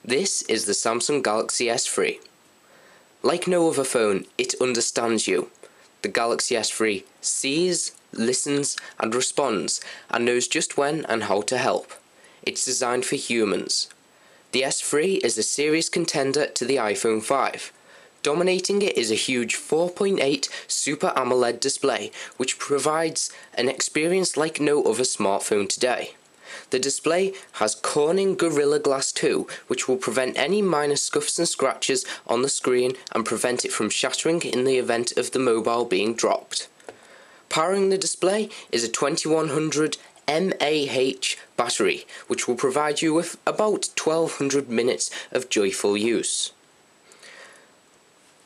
This is the Samsung Galaxy S3. Like no other phone, it understands you. The Galaxy S3 sees, listens and responds and knows just when and how to help. It's designed for humans. The S3 is a serious contender to the iPhone 5. Dominating it is a huge 4.8 Super AMOLED display, which provides an experience like no other smartphone today. The display has Corning Gorilla Glass 2, which will prevent any minor scuffs and scratches on the screen and prevent it from shattering in the event of the mobile being dropped. Powering the display is a 2100 mAh battery, which will provide you with about 1200 minutes of joyful use.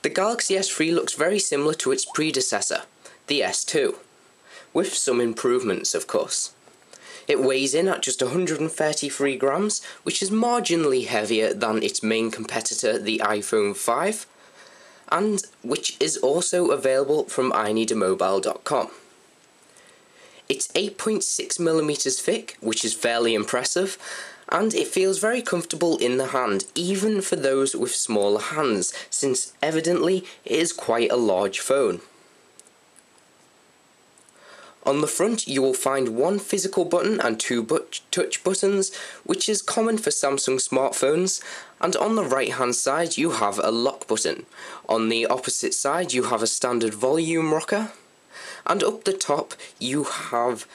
The Galaxy S3 looks very similar to its predecessor, the S2, with some improvements of course. It weighs in at just 133 grams, which is marginally heavier than its main competitor, the iPhone 5, and which is also available from ineedamobile.com. It's 8.6mm thick, which is fairly impressive, and it feels very comfortable in the hand, even for those with smaller hands, since evidently it is quite a large phone. On the front you will find one physical button and two touch buttons, which is common for Samsung smartphones, and on the right hand side you have a lock button. On the opposite side you have a standard volume rocker, and up the top you have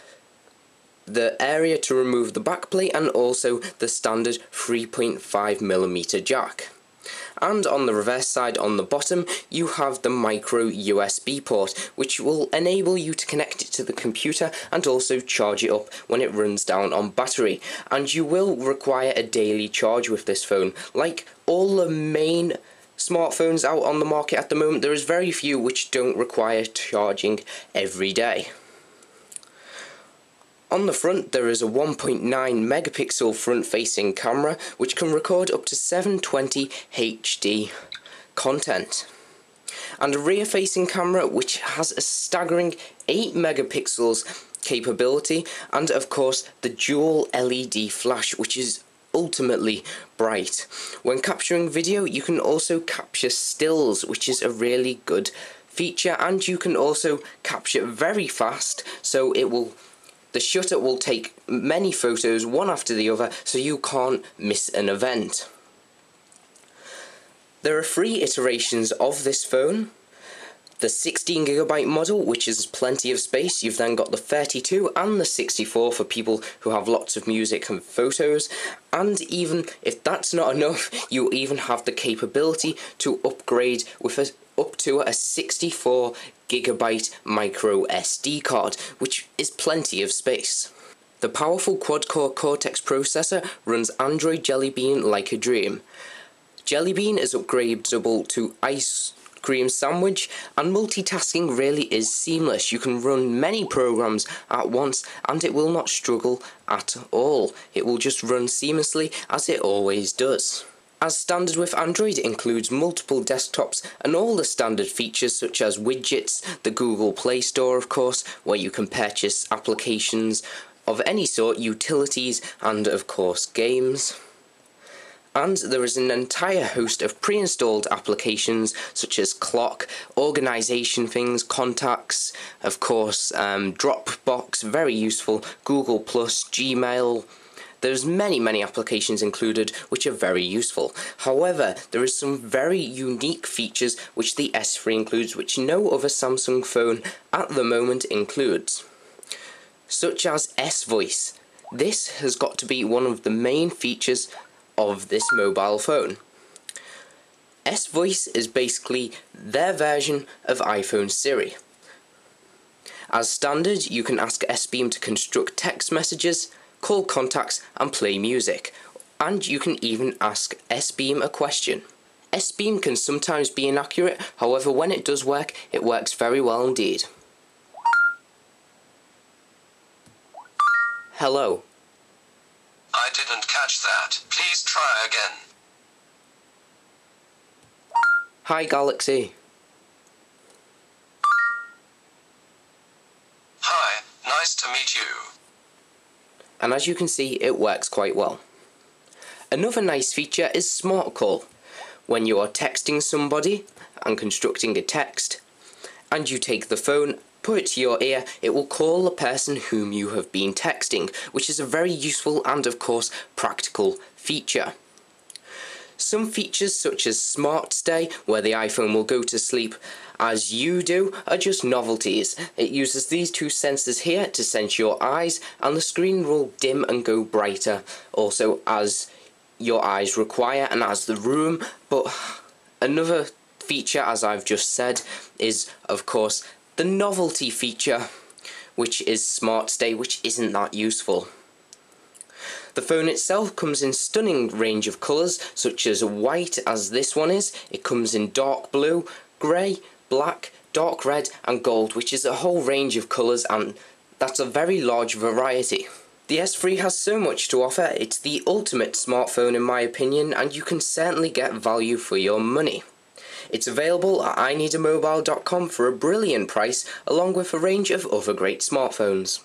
the area to remove the backplate and also the standard 3.5mm jack. And on the reverse side on the bottom you have the micro USB port, which will enable you to connect it to the computer and also charge it up when it runs down on battery. And you will require a daily charge with this phone. Like all the main smartphones out on the market at the moment, there is very few which don't require charging every day. On the front there is a 1.9 megapixel front-facing camera which can record up to 720 HD content, and a rear-facing camera which has a staggering 8 megapixels capability, and of course the dual LED flash, which is ultimately bright. When capturing video you can also capture stills, which is a really good feature, and you can also capture very fast, so the shutter will take many photos one after the other, so you can't miss an event. There are 3 iterations of this phone. The 16GB model, which is plenty of space. You've then got the 32 and the 64 for people who have lots of music and photos. And even if that's not enough, you even have the capability to upgrade with up to a 64GB micro SD card, which is plenty of space. The powerful quad-core Cortex processor runs Android Jelly Bean like a dream. Jelly Bean is upgradable to Ice Cream Sandwich, and multitasking really is seamless. You can run many programs at once and it will not struggle at all. It will just run seamlessly as it always does. As standard with Android, it includes multiple desktops and all the standard features such as widgets, the Google Play Store of course, where you can purchase applications of any sort, utilities and of course games. And there is an entire host of pre-installed applications such as Clock, organisation things, contacts, of course Dropbox, very useful, Google+, Gmail. There's many applications included which are very useful. However, there is some very unique features which the S3 includes, which no other Samsung phone at the moment includes, such as S-Voice. This has got to be one of the main features of this mobile phone. S-Voice is basically their version of iPhone Siri. As standard, you can ask S-Beam to construct text messages, call contacts and play music, and you can even ask S-Beam a question. S-Beam can sometimes be inaccurate, however when it does work, it works very well indeed. Hello. I didn't catch that. Please try again. Hi Galaxy. Hi, nice to meet you. And as you can see, it works quite well. Another nice feature is Smart Call. When you are texting somebody and constructing a text, and you take the phone, put it to your ear, it will call the person whom you have been texting, which is a very useful and of course practical feature. Some features such as Smart Stay, where the iPhone will go to sleep as you do, are just novelties. It uses these two sensors here to sense your eyes, and the screen will dim and go brighter also as your eyes require and as the room. But another feature, as I've just said, is of course the novelty feature, which is Smart Stay, which isn't that useful. The phone itself comes in stunning range of colours, such as white, as this one is. It comes in dark blue, grey, black, dark red and gold, which is a whole range of colours, and that's a very large variety. The S3 has so much to offer. It's the ultimate smartphone in my opinion, and you can certainly get value for your money. It's available at ineedamobile.com for a brilliant price, along with a range of other great smartphones.